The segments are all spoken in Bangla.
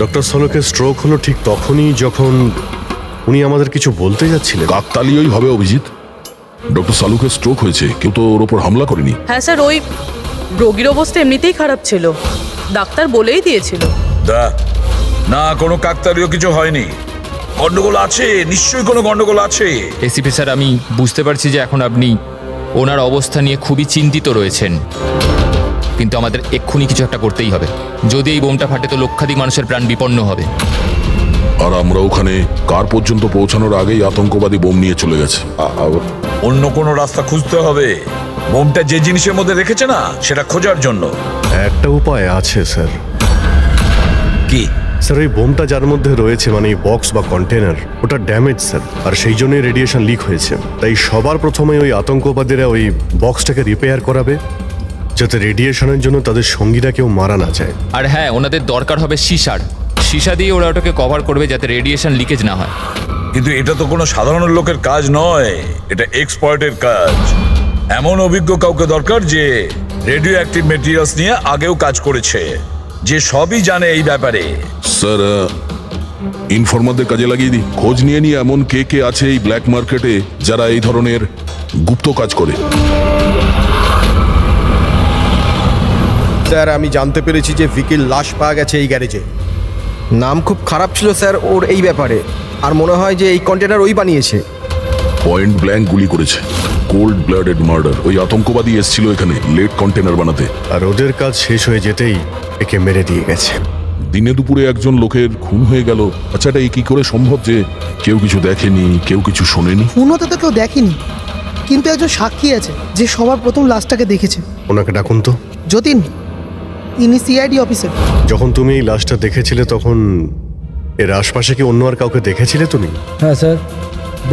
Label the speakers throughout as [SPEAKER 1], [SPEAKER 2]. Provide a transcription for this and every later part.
[SPEAKER 1] ডক্টর সলোকের স্ট্রোক হলো ঠিক তখনই যখন উনি আমাদের কিছু বলতে যাচ্ছিলেন।
[SPEAKER 2] কাকতালীয়ই হবে অভিজিৎ। ডক্টর সালুকের স্ট্রোক হয়েছে, কেউ তো ওর ওপর হামলা করেনি।
[SPEAKER 3] হ্যাঁ স্যার, ওই রোগীর অবস্থা এমনিতেই খারাপ ছিল, ডাক্তার বলেই দিয়েছিল।
[SPEAKER 4] না, কোনো কাকতালীয় কিছু হয়নি। গন্ডগোল আছে, নিশ্চয়ই কোনো গন্ডগোল আছে।
[SPEAKER 5] এসিপি স্যার, আমি বুঝতে পারছি যে এখন আপনি ওনার অবস্থা নিয়ে খুবই চিন্তিত রয়েছেন, কিন্তু আমাদের এক্ষুনি কিছু একটা করতেই হবে। যদি এই বোমটা ফাটে তো লক্ষাধিক মানুষের প্রাণ বিপন্ন হবে।
[SPEAKER 2] আর আমরা ওখানে কার পর্যন্ত পৌঁছানোর আগেই আতঙ্কবাদী বোম নিয়ে চলে গেছে।
[SPEAKER 4] অন্য কোনো রাস্তা খুঁজতে হবে। বোমটা যে জিনিসের মধ্যে রেখেছে না, সেটা খোঁজার জন্য।
[SPEAKER 1] একটা উপায় আছে স্যার।
[SPEAKER 4] কি?
[SPEAKER 1] স্যার, ওই বোমটা যার মধ্যে রয়েছে, মানে বক্স বা কন্টেনার, ওটা ড্যামেজ স্যার, আর সেই জন্যই রেডিয়েশন লিক হয়েছে। তাই সবার প্রথমে ওই আতঙ্কবাদীরা ওই বক্সটাকে রিপেয়ার করাবে, যাতে রেডিয়েশনের জন্য তাদের সঙ্গীরা কেউ মারা না যায়।
[SPEAKER 5] আর হ্যাঁ, ওনাদের দরকার হবে সীসা দিয়ে ওরা ওটাকে কভার করবে যাতে রেডিয়েশন লিকেজ না হয়।
[SPEAKER 4] কিন্তু এটা তো কোনো সাধারণ লোকের কাজ নয়, এটা এক্সপার্টের কাজ। এমন অভিজ্ঞ কাউকে দরকার যে রেডিও অ্যাক্টিভ মেটেরিয়ালস নিয়ে আগেও কাজ করেছে, যে সবই জানে এই ব্যাপারে।
[SPEAKER 2] স্যার, ইনফরমারদের কাজে লাগিয়ে দিই। খোঁজ নিয়ে নিয়ে এমন কে কে আছে এই ব্ল্যাক মার্কেটে যারা এই ধরনের গুপ্ত কাজ করে।
[SPEAKER 6] স্যার, আমি জানতে পেরেছি যে ভিকির লাশ পাওয়া গেছে এই গ্যারেজে। নাম খুব খারাপ ছিল স্যার ওর এই ব্যাপারে, আর মনে হয় যে এই কন্টেনার ওই বানিয়েছে।
[SPEAKER 2] পয়েন্ট ব্ল্যাঙ্ক গুলি করেছে, কোল্ড ব্লাডেড মার্ডার। ওই আতঙ্কবাদী এসেছিল এখানে লেট কন্টেনার বানাতে,
[SPEAKER 1] আর ওদের কাজ শেষ হয়ে যেতেই একে মেরে দিয়ে গেছে।
[SPEAKER 2] দিনে দুপুরে একজন লোকের খুন হয়ে গেল। আচ্ছা, এটা কি করে সম্ভব যে কেউ কিছু দেখেনি, কেউ কিছু শোনেনি?
[SPEAKER 7] খুন হতে তো কেউ দেখেনি, কিন্তু একজন সাক্ষী আছে যে সবার প্রথম লাশটাকে দেখেছে।
[SPEAKER 1] ওনাকে ডাকুন তো।
[SPEAKER 7] যতীন, ইনি সিআইডি অফিসার।
[SPEAKER 1] যখন তুমি এই লাশটা দেখেছিলে তখন এর আশপাশে কি অন্য আর কাউকে দেখেছিলে তুমি?
[SPEAKER 8] হ্যাঁ স্যার,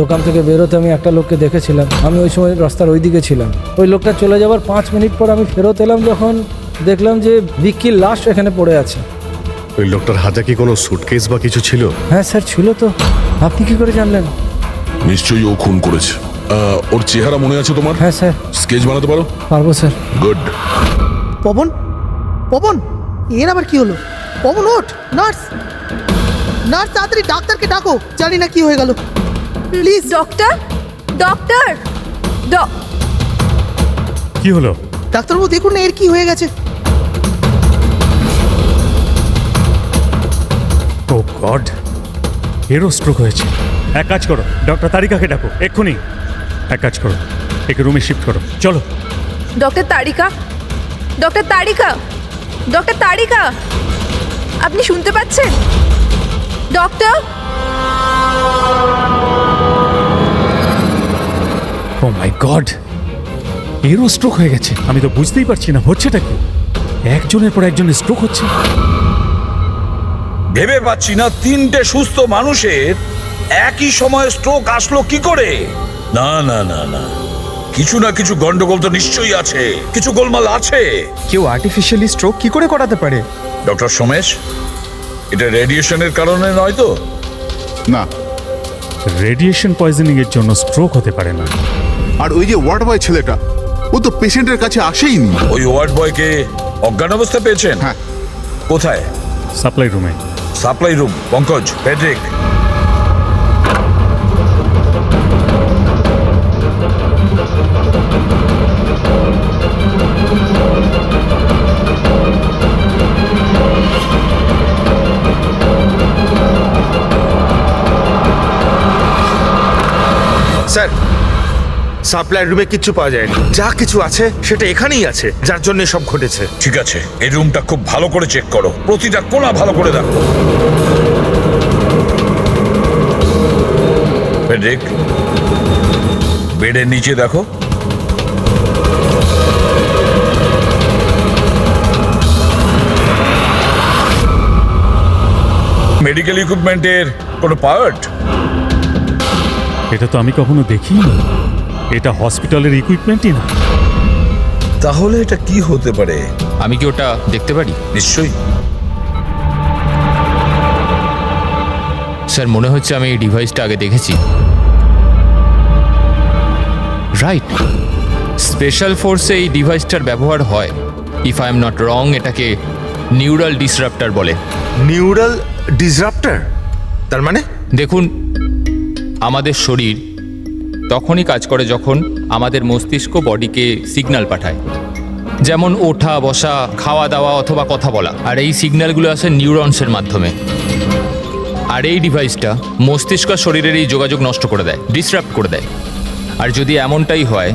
[SPEAKER 8] দোকান থেকে বেরোতে আমি একটা লোককে দেখেছিলাম। আমি ওই সময় রাস্তার ওই দিকে ছিলাম। ওই লোকটা চলে যাওয়ার 5 মিনিট পর আমি ফেরত এলাম, যখন দেখলাম যে ভিকির লাশ এখানে পড়ে আছে।
[SPEAKER 1] ওই লোকটার হাতে কি কোনো সুটকেস বা কিছু ছিল?
[SPEAKER 8] হ্যাঁ স্যার, ছিল তো। আপনি কি করে জানলেন?
[SPEAKER 2] নিশ্চয়ই ও খুন করেছে। ওর চেহারা মনে আছে তোমার?
[SPEAKER 8] হ্যাঁ স্যার।
[SPEAKER 2] স্কেচ বানাতে পারো?
[SPEAKER 8] পারবো স্যার।
[SPEAKER 2] গুড।
[SPEAKER 7] পবন, পবন, এর আবার কি হলো? পবন ওঠ! নার্স, নার্স, তাড়াতাড়ি ডাক্তারকে ডাকো। জানি না কি হয়ে গেল, প্লিজ।
[SPEAKER 3] ডক্টর, ডক্টর,
[SPEAKER 1] কি হলো?
[SPEAKER 7] ডাক্তারবাবু দেখুন না এর কি হয়ে গেছে।
[SPEAKER 9] ও গড, এরও স্ট্রোক হয়েছে। এক কাজ করো, ডক্টর তারিকাকে ডাকো এক্ষুনি। এক কাজ করো, একে রুমে শিফট করো, চলো।
[SPEAKER 3] ডক্টর তারিকা, ডক্টর তারিকা, ডক্টর তারিকা, আপনি শুনতে পাচ্ছেন? ডক্টর,
[SPEAKER 9] ও মাই গড, এরও স্ট্রোক হয়ে গেছে। আমি তো বুঝতেই পারছি না হচ্ছেটা কি। একজনের পর একজনের স্ট্রোক হচ্ছে।
[SPEAKER 4] ভেবে পাচ্ছি না 3টে সুস্থ মানুষের একই সময় স্ট্রোক আসলো কি করে। না না না না, কিছু না কিছু গন্ডগোল তো নিশ্চয়ই আছে, কিছু গোলমাল আছে।
[SPEAKER 6] কেউ আর্টিফিশিয়ালি স্ট্রোক কি করে করাতে পারে?
[SPEAKER 4] ডক্টর সোমেশ, এটা রেডিয়েশনের কারণে নয় তো?
[SPEAKER 10] না,
[SPEAKER 9] রেডিয়েশন পয়জনিং এর জন্য স্ট্রোক হতে পারে না।
[SPEAKER 10] আর ওই যে ওয়ার্ড বয় ছেলেটা, ও তো পেশেন্টের কাছে আসেইনি।
[SPEAKER 4] ওই ওয়ার্ড বয়কে অজ্ঞান অবস্থা পেয়েছেন?
[SPEAKER 10] হ্যাঁ।
[SPEAKER 4] কোথায়?
[SPEAKER 9] সাপ্লাই রুমে।
[SPEAKER 4] Supply room. Pankaj, Friedrich,
[SPEAKER 6] sir, supply রুমে কিচ্ছু পাওয়া যায়নি। যা কিছু আছে সেটা এখানেই আছে, যার জন্য সব ঘটেছে।
[SPEAKER 4] ঠিক আছে, এই রুমটা খুব ভালো করে চেক করো, প্রতিটা কোণা ভালো করে দেখো। ফেডরিক, বেডের নিচে দেখো। মেডিকেল ইকুইপমেন্টের কোনো পার্ট?
[SPEAKER 9] এটা তো আমি কখনো দেখিনি। এটা হসপিটালের ইকুইপমেন্টই না।
[SPEAKER 4] তাহলে এটা কি হতে পারে?
[SPEAKER 5] আমি কি ওটা দেখতে পারি?
[SPEAKER 4] নিশ্চয়ই।
[SPEAKER 5] স্যার, মনে হচ্ছে আমি এই ডিভাইসটা আগে দেখেছি। রাইট, স্পেশাল ফোর্সে এই ডিভাইসটার ব্যবহার হয়। If I am not wrong, এটাকে নিউরাল ডিসরাপ্টার বলে।
[SPEAKER 6] নিউরাল ডিসরাপ্টার তার মানে?
[SPEAKER 5] দেখুন, আমাদের শরীর তখনই কাজ করে যখন আমাদের মস্তিষ্ক বডিকে সিগন্যাল পাঠায়, যেমন ওঠা বসা, খাওয়া দাওয়া অথবা কথা বলা। আর এই সিগন্যালগুলো আসে নিউরনসের মাধ্যমে। আর এই ডিভাইসটা মস্তিষ্ক আর শরীরের এই যোগাযোগ নষ্ট করে দেয়, ডিসরাপ্ট করে দেয়। আর যদি এমনটাই হয়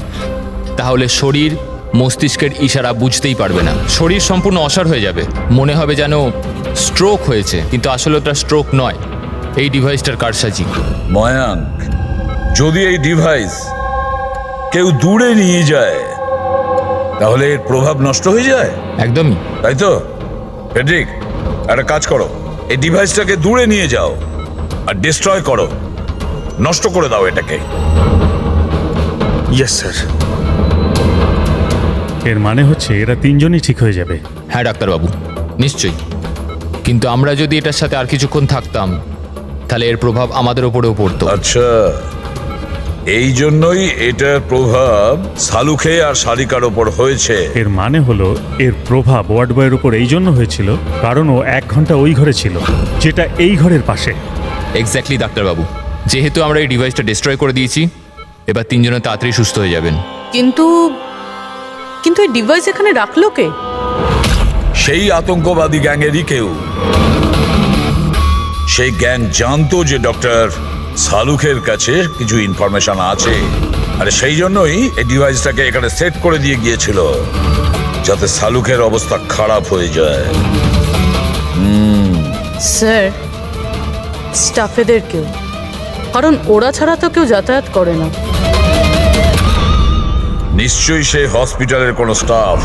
[SPEAKER 5] তাহলে শরীর মস্তিষ্কের ইশারা বুঝতেই পারবে না, শরীর সম্পূর্ণ অসাড় হয়ে যাবে, মনে হবে যেন স্ট্রোক হয়েছে, কিন্তু আসলে ওটা স্ট্রোক নয়, এই ডিভাইসটার কারসাজি।
[SPEAKER 4] ময়াঙ্ক, যদি এই ডিভাইস কেউ দূরে নিয়ে যায় তাহলে এর প্রভাব নষ্ট হয়ে যায়,
[SPEAKER 5] একদমই।
[SPEAKER 4] তাই তো? ফেডরিক, একটা কাজ করো, এই ডিভাইসটাকে দূরে নিয়ে যাও আর ডিস্ট্রয় করো, নষ্ট করে দাও এটাকে।
[SPEAKER 6] Yes sir.
[SPEAKER 9] এর মানে হচ্ছে এরা তিনজনই ঠিক হয়ে যাবে।
[SPEAKER 5] হ্যাঁ ডাক্তারবাবু, নিশ্চয়ই। কিন্তু আমরা যদি এটার সাথে আর কিছুক্ষণ থাকতাম তাহলে এর প্রভাব আমাদের ওপরেও পড়তো।
[SPEAKER 4] আচ্ছা, এই জন্যই এটার প্রভাব সালুখে আর শালিকার ওপর হয়েছে।
[SPEAKER 9] এর মানে হলো এর প্রভাব ওয়ার্ড বয়ের উপর এই জন্য হয়েছিল কারণ ও 1 ঘন্টা ওই ঘরে ছিল, যেটা এই ঘরের পাশে।
[SPEAKER 5] এক্স্যাক্টলি ডাক্তারবাবু, যেহেতু আমরা এই ডিভাইসটা ডিস্ট্রয় করে দিয়েছি, এবার তিনজনে তাড়াতাড়ি সুস্থ হয়ে যাবেন।
[SPEAKER 3] কিন্তু এই ডিভাইস এখানে রাখলো কে?
[SPEAKER 4] সেই আতঙ্কবাদী গ্যাংয়েরই কেউ। সেই গ্যাং জানতো যে ডক্টর সালুখের কাছে কিছু ইনফরমেশন আছে, আর সেই জন্যই এই ডিভাইসটাকে এখানে সেট করে দিয়ে গিয়েছিল, যাতে সালুখের অবস্থা খারাপ হয়ে যায়।
[SPEAKER 3] স্যার, স্টাফেদের কেউ, কারণ ওরা ছাড়া তো কেউ যাতায়াত করে না।
[SPEAKER 4] নিশ্চয়ই সেই হসপিটালের কোনো স্টাফ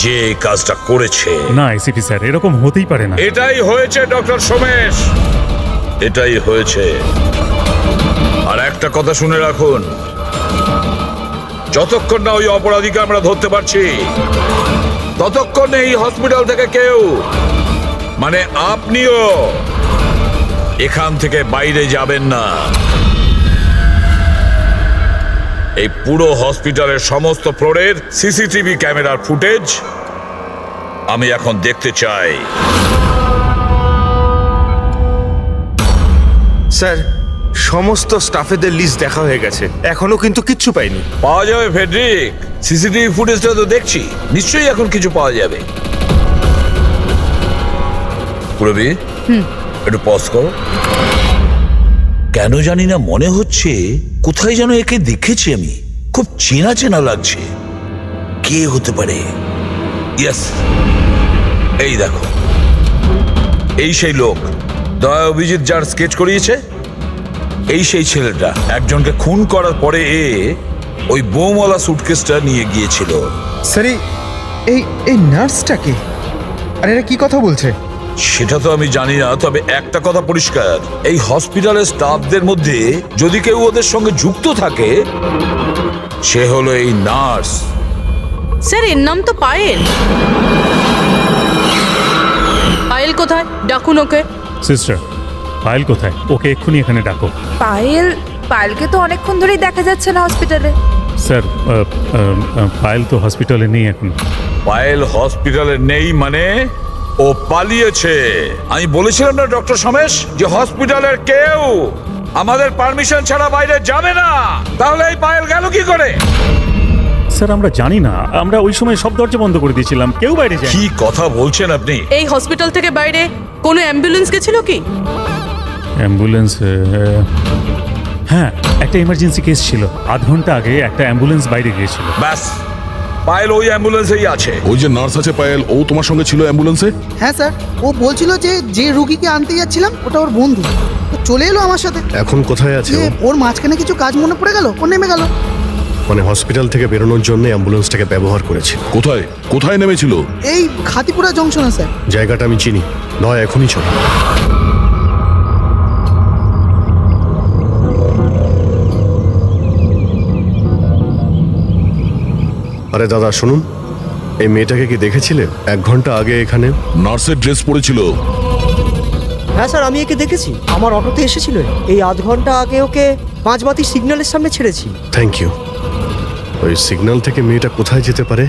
[SPEAKER 4] যে এই কাজটা করেছে।
[SPEAKER 9] না এসিপি স্যার, এরকম হতেই পারে না।
[SPEAKER 4] এটাই হয়েছে ডক্টর সোমেশ, এটাই হয়েছে। আর একটা কথা শুনে রাখুন, যতক্ষণ না ওই অপরাধীকে আমরা ধরতে পারছি ততক্ষণ এই হসপিটাল থেকে কেউ, মানে আপনিও, এখান থেকে বাইরে যাবেন না। এই পুরো হসপিটালের সমস্ত ফ্লোরের সিসিটিভি ক্যামেরার ফুটেজ আমি এখন দেখতে চাই।
[SPEAKER 6] স্যার, সমস্ত স্টাফেদের লিস্ট দেখা হয়ে গেছে, এখনো কিন্তু কিচ্ছু পাইনি।
[SPEAKER 4] পাওয়া যাবে ফেডরিক, সিসিটিভি ফুটেজটা তো দেখছি, নিশ্চয়ই এখন কিছু পাওয়া যাবে। পুরবি, একটু পজ করো। কেন জানি না মনে হচ্ছে কোথায় যেন একে দেখেছি আমি, খুব চেনা চেনা লাগছে। কে হতে পারে? ইয়েস, এই দেখো, এই সেই লোক দয়া অভিজিৎ যার স্কেচ করিয়েছে, এই সেই ছেলেটা একজনকে খুন করার পরে ওই বোমওয়ালা সুটকেসটা নিয়ে গিয়েছিল।
[SPEAKER 6] স্যার, এই নার্সটাকে, আর এরা কি কথা বলছে?
[SPEAKER 4] সেটা তো আমি জানি না, তবে একটা কথা পরিষ্কার, এই হসপিটালের স্টাফদের মধ্যে যদি কেউ ওদের সঙ্গে যুক্ত থাকে সে হলো এই নার্স।
[SPEAKER 3] স্যার, এর নাম তো পায়েল। পায়েল কোথায়? ডাকুন ওকে।
[SPEAKER 9] সিস্টার, পায়েল কোথায়? ওকে এক্ষুনি এখানে ডাকো।
[SPEAKER 11] পায়েলকে তো অনেকক্ষণ ধরেই দেখা যাচ্ছে না হসপিটালে।
[SPEAKER 9] স্যার, পায়েল তো হসপিটালে নেই এখন।
[SPEAKER 4] পায়েল হসপিটালে নেই মানে ও পালিয়েছে। আমি বলেছিলাম না ডক্টর সমেশ যে হসপিটালের কেউ আমাদের পারমিশন ছাড়া বাইরে যাবে না, তাহলে এই পায়েল গেল কি করে?
[SPEAKER 9] স্যার, আমরা জানি না, আমরা ওই সময় সব দরজা বন্ধ করে দিয়েছিলাম, কেউ বাইরে যায়।
[SPEAKER 4] কি কথা বলছেন আপনি?
[SPEAKER 3] এই হসপিটাল থেকে বাইরে কোনো অ্যাম্বুলেন্স গেছিল কি?
[SPEAKER 9] অ্যাম্বুলেন্স, হ্যাঁ, একটা ইমার্জেন্সি কেস ছিল, আধ ঘন্টা আগে একটা অ্যাম্বুলেন্স বাইরে গিয়েছিল।
[SPEAKER 4] ব্যাস, পায়েল ওই অ্যাম্বুলেন্সেই আছে।
[SPEAKER 2] ওই যে নার্স আছে পায়েল, ও তোমার সঙ্গে ছিল অ্যাম্বুলেন্সে?
[SPEAKER 7] হ্যাঁ স্যার, ও বলছিল যে রুগীকে আনতে যাচ্ছিলাম ওটা ওর বন্ধু, তো চলে এলো আমার সাথে।
[SPEAKER 1] এখন কোথায় আছে ও?
[SPEAKER 7] ওর মাঝখানে কিছু কাজ মনে পড়ে গেল, ও নেমে গেল।
[SPEAKER 1] মানে হসপিটাল থেকে বেরোনোর জন্য অ্যাম্বুলেন্সটাকে ব্যবহার করেছে।
[SPEAKER 2] কোথায় কোথায় নেমেছিল?
[SPEAKER 7] এই খাতিপুরা জংশনে স্যার।
[SPEAKER 1] জায়গাটা আমি চিনি, নয় এখনই চলো। আরে দাদা শুনুন, এই মেয়েটাকে কি দেখেছিলে 1 ঘন্টা আগে এখানে?
[SPEAKER 2] নার্সের ড্রেস পরেছিল।
[SPEAKER 12] হ্যাঁ স্যার, আমি একে দেখেছি, আমার অটোতে এসেছিল। এই আধ ঘন্টা আগে ওকে 5 বাতি সিগন্যালের সামনে ছেড়েছি।
[SPEAKER 1] Thank you. ওই সিগন্যাল থেকে মেয়েটা কোথায় যেতে পারে?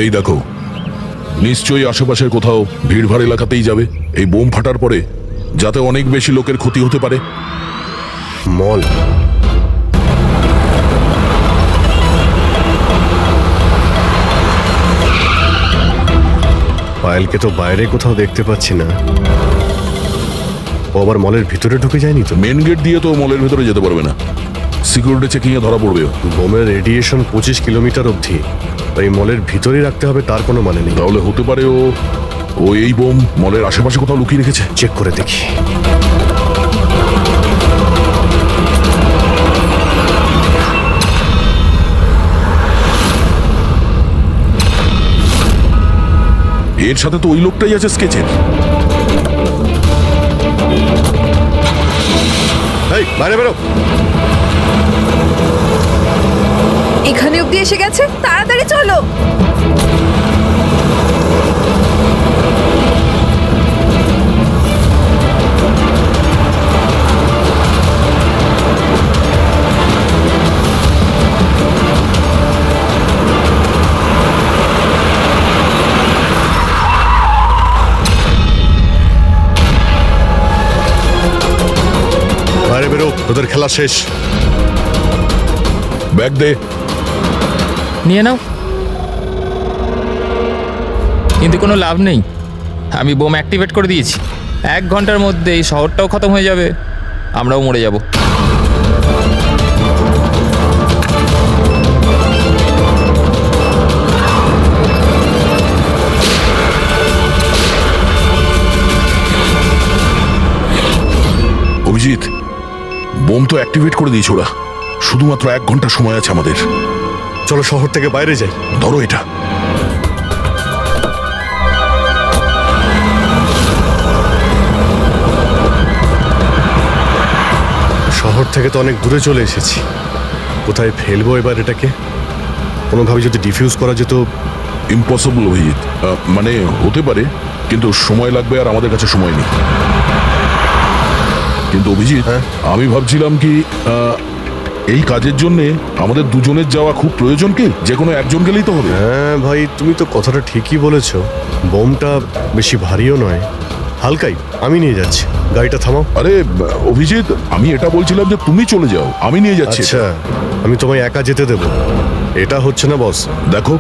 [SPEAKER 2] এই দেখো, নিশ্চয়ই আশেপাশের কোথাও ভিড়ভাড় এলাকাতেই যাবে। এই বোম ফাটার পরে যাতে অনেক বেশি লোকের ক্ষতি হতে পারে।
[SPEAKER 1] মল, পায়েলকে তো বাইরে কোথাও দেখতে পাচ্ছি না। ও আবার মলের ভিতরে ঢুকে যায়নি তো?
[SPEAKER 2] মেন গেট দিয়ে তো মলের ভেতরে যেতে পারবে না, সিকিউরিটি চেকিং এ ধরা পড়বে ও।
[SPEAKER 1] বোমের রেডিয়েশন 25 কিলোমিটার অবধি, এই মলের ভিতরেই রাখতে হবে তার কোনো মানে নেই।
[SPEAKER 2] তাহলে হতে পারে ও এই বোম মলের আশেপাশে কোথাও লুকিয়ে রেখেছে।
[SPEAKER 1] চেক করে দেখি।
[SPEAKER 2] এর সাথে তো ওই লোকটাই আছে স্কেচের।
[SPEAKER 1] এই বাইরে বেরো।
[SPEAKER 11] এখানে অব্দি এসে গেছে, তাড়াতাড়ি চলো।
[SPEAKER 1] বাইরে বেরো, তোদের খেলা শেষ।
[SPEAKER 2] ব্যাগ দে।
[SPEAKER 5] নিয়ে নাও। কিন্তু কোনো লাভ নেই, আমি বোম অ্যাক্টিভেট করে দিয়েছি। 1 ঘন্টার মধ্যে এই শহরটাও খতম হয়ে যাবে, আমরাও মরে যাব।
[SPEAKER 2] অভিজিৎ, বোম তো অ্যাক্টিভেট করে দিয়েছে ওরা। শুধুমাত্র 1 ঘন্টা সময় আছে আমাদের।
[SPEAKER 1] চলো শহর থেকে বাইরে যাই।
[SPEAKER 2] ধরো এটা।
[SPEAKER 1] শহর থেকে তো অনেক দূরে চলে এসেছি, কোথায় ফেলবো এবার এটাকে? কোনোভাবে যদি ডিফিউজ করা যেত।
[SPEAKER 2] ইম্পসিবল অভিজিৎ, মানে হতে পারে, কিন্তু সময় লাগবে আর আমাদের কাছে সময় নেই। কিন্তু অভিজিৎ, আমি ভাবছিলাম কি এই কাজের জন্য আমাদের দুজনের যাওয়া খুব প্রয়োজন কি? যে কোনো একজন গেলেই তো হবে।
[SPEAKER 1] হ্যাঁ ভাই, তুমি তো কথাটা ঠিকই বলেছো। বোমটা বেশি ভারীও নয়, হালকাই। আমি নিয়ে যাচ্ছি, গাড়িটা থামাও।
[SPEAKER 2] আরে অভিজিৎ, আমি এটা বলছিলাম যে তুমি চলে যাও, আমি নিয়ে যাচ্ছি।
[SPEAKER 1] আচ্ছা, আমি তোমায় একা যেতে দেবো? এটা হচ্ছে না বস।
[SPEAKER 2] দেখো,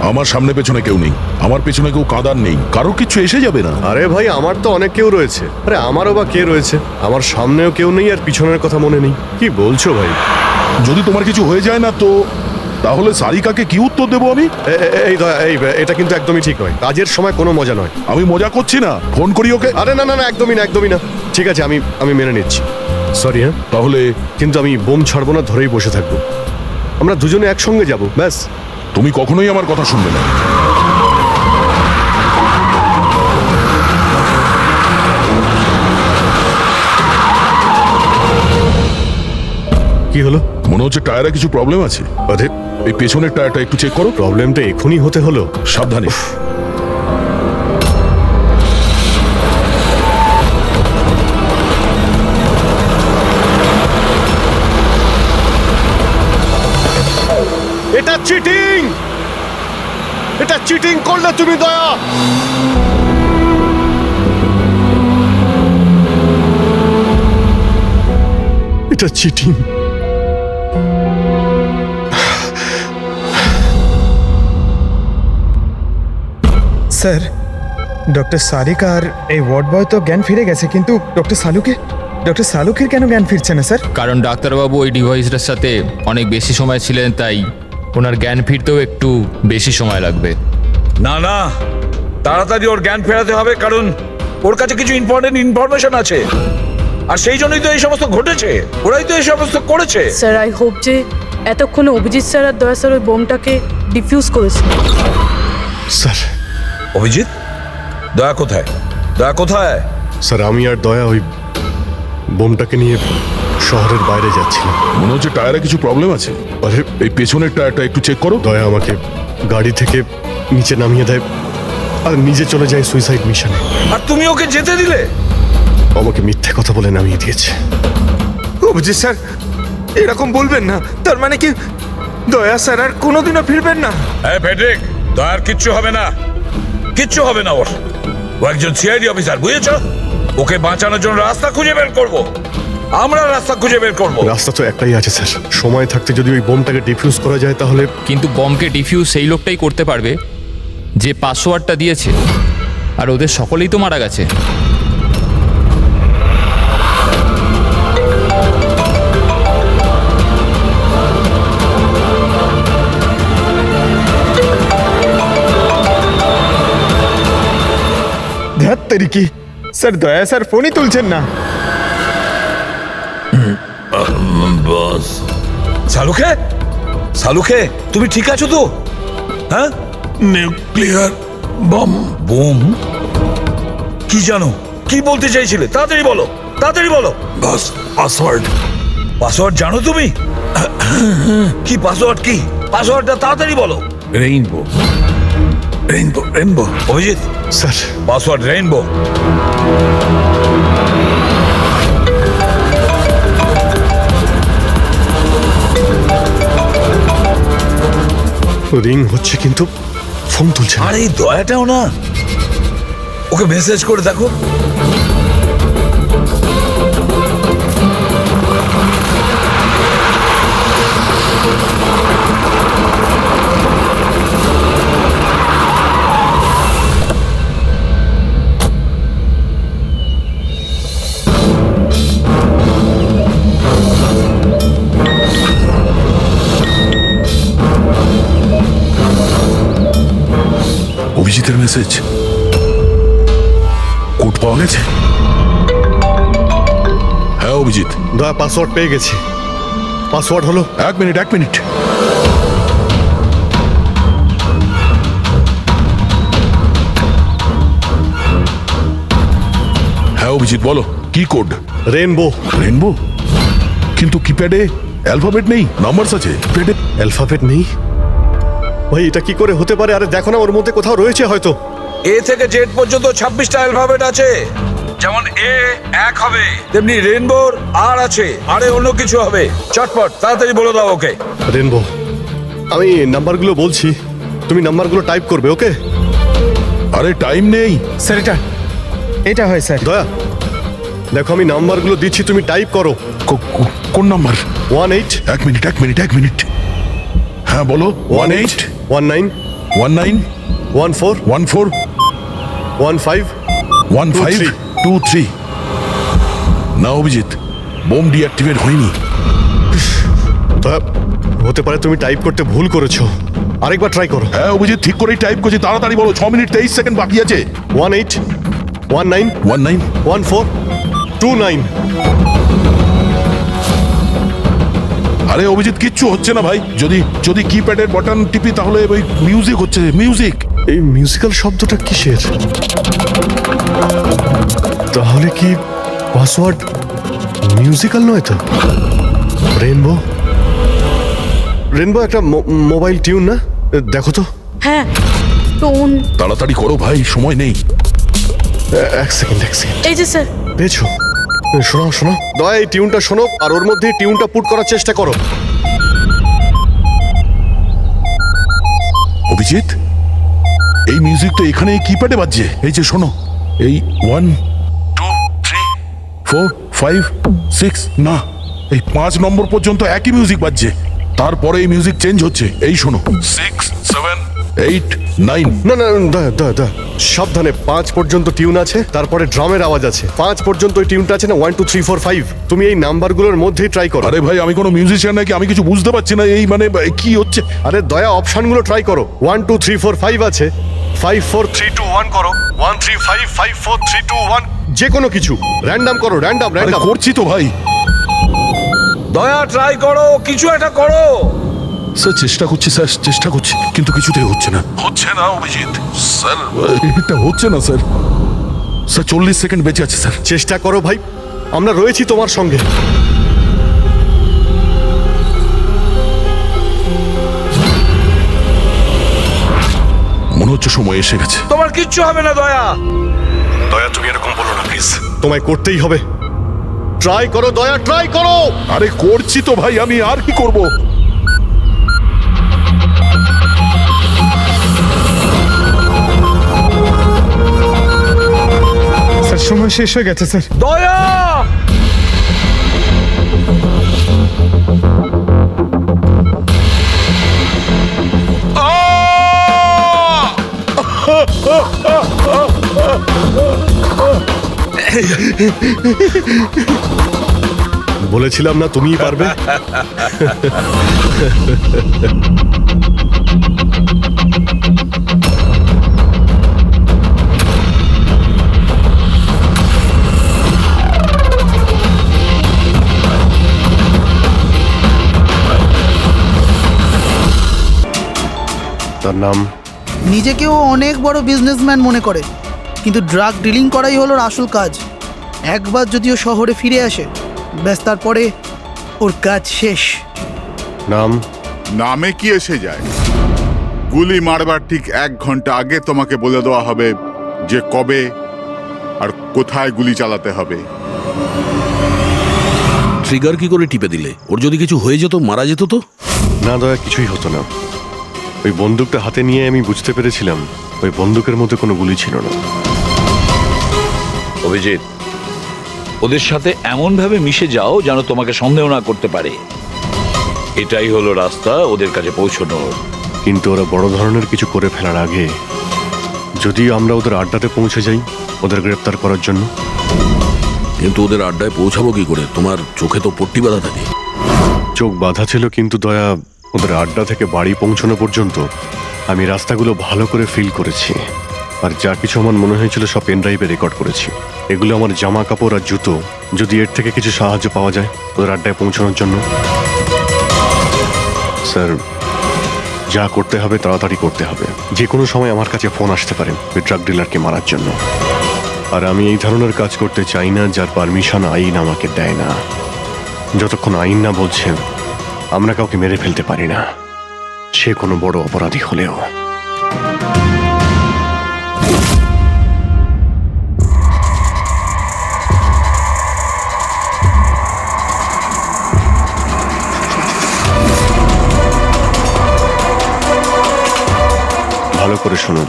[SPEAKER 2] আমার সামনে পেছনে কেউ নেই, আমার পেছনে কেউ কাঁদার নেই, কারো কিছু এসে যাবে না।
[SPEAKER 1] আরে ভাই, আমার তো অনেক কেউ রয়েছে। আরে আমারও বা কে রয়েছে? আমার সামনেও কেউ নেই আর পিছনের কথা মনে নেই। কি বলছো ভাই?
[SPEAKER 2] যদি তোমার কিছু হয়ে যায় না তো তাহলে সারিকাকে কি উত্তর দেবো আমি?
[SPEAKER 1] এই দয়া, এটা কিন্তু একদমই ঠিক নয়। কাজের সময় কোনো মজা নয়।
[SPEAKER 2] আমি মজা করছি না, ফোন করি ওকে।
[SPEAKER 1] আরে না না না, একদমই না, একদমই না। ঠিক আছে, আমি মেনে নিচ্ছি। সরি। হ্যাঁ,
[SPEAKER 2] তাহলে
[SPEAKER 1] কিন্তু আমি বোম ছাড়বো না, ধরেই বসে থাকবো। আমরা দুজনে একসঙ্গে যাব, ব্যাস।
[SPEAKER 2] তুমি কখনোই আমার কথা শুনবে না।
[SPEAKER 1] কি হলো?
[SPEAKER 2] মনে হচ্ছে টায়ারে কিছু প্রবলেম আছে।
[SPEAKER 1] আরে
[SPEAKER 2] এই পেছনের টায়ারটা একটু চেক করো।
[SPEAKER 1] প্রবলেমটা এখনই হতে হলো?
[SPEAKER 2] সাবধানে।
[SPEAKER 1] এটা চিটিং! এটা চিটিং করলে তুমি, দয়া। এটা চিটিং।
[SPEAKER 13] স্যার, ডক্টর সারিকা আর এই ওয়ার্ড বয় তো জ্ঞান ফিরে গেছে, কিন্তু ডক্টর সালুকের কেন জ্ঞান ফিরছে না স্যার?
[SPEAKER 5] কারণ ডাক্তারবাবু ওই ডিভাইসটার সাথে অনেক বেশি সময় ছিলেন, তাই ওনার জ্ঞান ফিরতেও একটু বেশি সময় লাগবে।
[SPEAKER 4] না না, তাড়াতাড়ি ওর জ্ঞান ফেরাতে হবে, কারণ ওর কাছে কিছু ইম্পর্টেন্ট ইনফরমেশন আছে। আর সেই জন্যই তো এই সমস্ত ঘটেছে, ওরাই তো এই সমস্ত করেছে।
[SPEAKER 3] স্যার, আই হোপ যে এতক্ষণে অভিজিৎ স্যার আর দয়া স্যার ওই বোমটাকে ডিফিউজ করেছে।
[SPEAKER 1] স্যার।
[SPEAKER 4] অভিজিৎ, দয়া কোথায়? দয়া কোথায়?
[SPEAKER 1] স্যার, আমি আর দয়া ওই বোমটাকে নিয়ে শহরের বাইরে যাচ্ছিলাম।
[SPEAKER 2] মনে হচ্ছে টায়ারে কিছু প্রবলেম আছে।
[SPEAKER 1] আরে
[SPEAKER 2] এই পেছনের টায়ারটা একটু চেক করো।
[SPEAKER 1] দয়া আমাকে গাড়ি থেকে নিচে নামিয়ে দেয় আর নিজে চলে যায় সুইসাইড মিশনে।
[SPEAKER 4] আর তুমি ওকে যেতে দিলে?
[SPEAKER 1] আমাকে মিথ্যে কথা বলে নামিয়ে দিয়েছে।
[SPEAKER 13] অভিজিৎ স্যার, এরকম বলবেন না। তার মানে কি দয়া স্যার আর কোনোদিনও ফিরবেন না?
[SPEAKER 4] হ্যাঁ ফেডরিক, দয়ার কিচ্ছু হবে না। কিচ্ছু হবে না ওর। ও একজন সিআইডি অফিসার, বুঝেছ? ওকে বাঁচানোর জন্য রাস্তা খুঁজে বের করব। আমরা রাস্তা খুঁজে বের করব।
[SPEAKER 1] রাস্তা তো একটাই আছে স্যার, সময় থাকতে যদি ওই বোমটাকে ডিফিউজ করা যায় তাহলে।
[SPEAKER 5] কিন্তু বমকে ডিফিউজ সেই লোকটাই করতে পারবে যে পাসওয়ার্ডটা দিয়েছে, আর ওদের সকলেই তো মারা গেছে।
[SPEAKER 13] ধ্যাত তেরিকি, স্যার দয়া স্যার ফোনই তুলছেন না।
[SPEAKER 4] বস সালুখে, সালুখে তুমি ঠিক আছো তো? হ্যাঁ, নিউক্লিয়ার বম। বোম? কি জানো, কি বলতে চাইছিলে? তাড়াতাড়ি বলো, তাড়াতাড়ি বলো। বস পাসওয়ার্ড। পাসওয়ার্ড জানো তুমি? কি পাসওয়ার্ড? কি পাসওয়ার্ডটা তাড়াতাড়ি বলো। Rainbow, rainbow, rainbow. Abhijit
[SPEAKER 1] sir,
[SPEAKER 4] password rainbow.
[SPEAKER 1] Ring হচ্ছে কিন্তু ফোন তুলছে না।
[SPEAKER 4] আর এই দয়াটাও না, ওকে মেসেজ করে দেখো।
[SPEAKER 2] অভিজিতের মেসেজ, কোড পাওয়া গেছে। হ্যাঁ অভিজিৎ,
[SPEAKER 1] দয়া পাসওয়ার্ড পেয়ে গেছি। পাসওয়ার্ড হলো,
[SPEAKER 2] এক মিনিট এক মিনিট। হ্যাঁ অভিজিৎ বলো, কি কোড?
[SPEAKER 1] রেনবো।
[SPEAKER 2] রেনবো? কিন্তু কিপ্যাডে অ্যালফাবেট নেই, নাম্বারস আছে। কিপ্যাডে
[SPEAKER 1] অ্যালফাবেট নেই? ভাই এটা কি করে হতে পারে? আরে দেখো না, ওর মধ্যে কোথাও রয়েছে হয়তো।
[SPEAKER 4] এ থেকে জেড পর্যন্ত 26টা অ্যালফাবেট আছে। যেমন এ এক হবে, তেমনি রেইনবোর আর আছে, আরে অন্য কিছু হবে। চটপট তাড়াতাড়ি বলে দাও ওকে।
[SPEAKER 1] রেনবো, আমি নাম্বারগুলো বলছি, তুমি নাম্বারগুলো টাইপ করবে, ওকে?
[SPEAKER 2] আরে টাইম নেই
[SPEAKER 13] স্যার এটা হয় স্যার।
[SPEAKER 1] দয়া দেখো, আমি নাম্বারগুলো দিচ্ছি, তুমি টাইপ করো।
[SPEAKER 2] কোন নাম্বার?
[SPEAKER 1] 18।
[SPEAKER 2] এক মিনিট এক মিনিট এক মিনিট। হ্যাঁ বলো। 18
[SPEAKER 1] 19
[SPEAKER 2] 19
[SPEAKER 1] 14
[SPEAKER 2] 14
[SPEAKER 1] 15
[SPEAKER 2] 15 23। না অভিজিৎ, বোম ডিঅ্যাক্টিভেট হয়নি।
[SPEAKER 1] দয়া, হতে পারে তুমি টাইপ করতে ভুল করেছো, আরেকবার ট্রাই করো।
[SPEAKER 2] হ্যাঁ অভিজিৎ, ঠিক করেই টাইপ করছি, তাড়াতাড়ি বলো। 6 মিনিট 23 সেকেন্ড বাকি আছে।
[SPEAKER 1] 18 19
[SPEAKER 2] 19
[SPEAKER 1] 14 29।
[SPEAKER 2] আরে অভিজিৎ, কিচ্ছু হচ্ছে না ভাই। যদি যদি কিপ্যাডের বাটন টিপি তাহলে ওই মিউজিক হচ্ছে, মিউজিক।
[SPEAKER 1] এই মিউজিক্যাল শব্দটা কিসের? তাহলে কি পাসওয়ার্ড মিউজিক্যাল নয় তো? রেনবো, রেনবো একটা মোবাইল টিউন না? দেখো তো।
[SPEAKER 3] হ্যাঁ, টোন।
[SPEAKER 2] তাড়াতাড়ি করো ভাই, সময় নেই।
[SPEAKER 1] এক সেকেন্ড।
[SPEAKER 3] এই যে স্যার।
[SPEAKER 1] পেয়েছো? শোনাও শোনাও। দয়া এই টিউনটা শোনো, আর ওর মধ্যে টিউনটা পুট করার চেষ্টা করো।
[SPEAKER 2] অভিজিৎ, এই মিউজিক তো এখানে কিপ্যাডে বাজছে। এই যে শোনো, এই 1 2 3 4 5 6, না এই 5 নম্বর পর্যন্ত একই মিউজিক বাজছে। তারপরে এই মিউজিক চেঞ্জ হচ্ছে। এই শোনো, 6 7 8 9।
[SPEAKER 1] না না, দয়া সাবধানে। 5 পর্যন্ত টিউন আছে, তারপরে ড্রামের আওয়াজ আছে। 5 পর্যন্ত ওই টিউনটা আছে না, 1 2 3 4 5। তুমি এই নাম্বারগুলোর মধ্যেই ট্রাই করো।
[SPEAKER 2] আরে ভাই, আমি কোনো মিউজিশিয়ান নাকি? আমি কিছু বুঝতে পারছি না এই মানে কি হচ্ছে।
[SPEAKER 1] আরে দয়া, অপশনগুলো ট্রাই করো। 1 2 3 4 5 আছে, 5 4 3 2 1 করো। 1 3 5 5 4 3 2 1, যে কোনো কিছু র্যান্ডম করো। র্যান্ডম
[SPEAKER 2] করছি তো ভাই।
[SPEAKER 4] দয়া ট্রাই করো, কিছু একটা করো।
[SPEAKER 2] স্যার চেষ্টা করছি, স্যার চেষ্টা করছি, কিন্তু কিছুতেই হচ্ছে না। হচ্ছে না অভিজিৎ স্যার, এটা হচ্ছে না স্যার। স্যার 40 সেকেন্ড বেঁচে আছে স্যার।
[SPEAKER 1] চেষ্টা করো ভাই, আমরা রয়েছি তোমার সঙ্গে।
[SPEAKER 2] মনে হচ্ছে সময় এসে গেছে।
[SPEAKER 4] তোমার কিচ্ছু হবে না দয়া।
[SPEAKER 1] দয়া তুমি এরকম বলো না প্লিজ, তোমায় করতেই হবে। ট্রাই করো দয়া, ট্রাই করো।
[SPEAKER 2] আরে করছি তো ভাই, আমি আর কি করব।
[SPEAKER 13] স্যার সময় শেষ হয়ে গেছে স্যার।
[SPEAKER 4] দয়া!
[SPEAKER 1] বলেছিলাম না তুমিই পারবে। তার নাম?
[SPEAKER 7] নিজেকেও অনেক বড় বিজনেসম্যান মনে করে, কিন্তু ড্রাগ ডিলিং করাই হলো ওর আসল কাজ। একবার যদিও শহরে ফিরে আসে, ব্যাস তারপরে ওর কাজ শেষ।
[SPEAKER 1] নাম?
[SPEAKER 10] নামে কি এসে যায়? গুলি মারবার ঠিক 1 ঘন্টা আগে তোমাকে বলে দেওয়া হবে যে কবে আর কোথায় গুলি চালাতে হবে।
[SPEAKER 14] ট্রিগার কি করে টিপে দিলে? ওর যদি কিছু হয়ে যেত, মারা যেত তো?
[SPEAKER 1] না দয়া, কিছুই হতো না। ওই বন্দুকটা হাতে নিয়ে আমি বুঝতে পেরেছিলাম ওই বন্দুকের মধ্যে কোনো গুলি ছিল না।
[SPEAKER 4] অভিজিৎ, ওদের সাথে এমন ভাবে মিশে যাও যেন তোমাকে সন্দেহ না করতে পারে। এটাই হলো রাস্তা ওদের কাছে পৌঁছানোর।
[SPEAKER 1] কিন্তু ওরা বড় ধরনের কিছু করে ফেলার আগে যদি আমরা ওদের আড্ডাতে পৌঁছে যাই ওদের গ্রেপ্তার করার জন্য।
[SPEAKER 14] কিন্তু ওদের আড্ডায় পৌঁছাবো কি করে? তোমার চোখে তো পট্টি বাঁধা থাকে।
[SPEAKER 1] চোখ বাঁধা ছিল, কিন্তু দয়া ওদের আড্ডা থেকে বাড়ি পৌঁছানো পর্যন্ত আমি রাস্তাগুলো ভালো করে ফিল করেছি। আর যা কিছু আমার মনে হয়েছিল সব পেন ড্রাইভে রেকর্ড করেছি। এগুলো আমার জামা কাপড় আর জুতো। যদি এর থেকে কিছু সাহায্য পাওয়া যায় ওদের আড্ডায় পৌঁছানোর জন্য। স্যার, যা করতে হবে তাড়াতাড়ি করতে হবে। যে কোনো সময় আমার কাছে ফোন আসতে পারে ওই ড্রাগ ডিলারকে মারার জন্য। আর আমি এই ধরনের কাজ করতে চাই না যার পারমিশন আইন আমাকে দেয় না। যতক্ষণ আইন না বলছে আমরা কাউকে মেরে ফেলতে পারি না, সে কোনো বড় অপরাধী হলেও। ভালো করে শুনুন,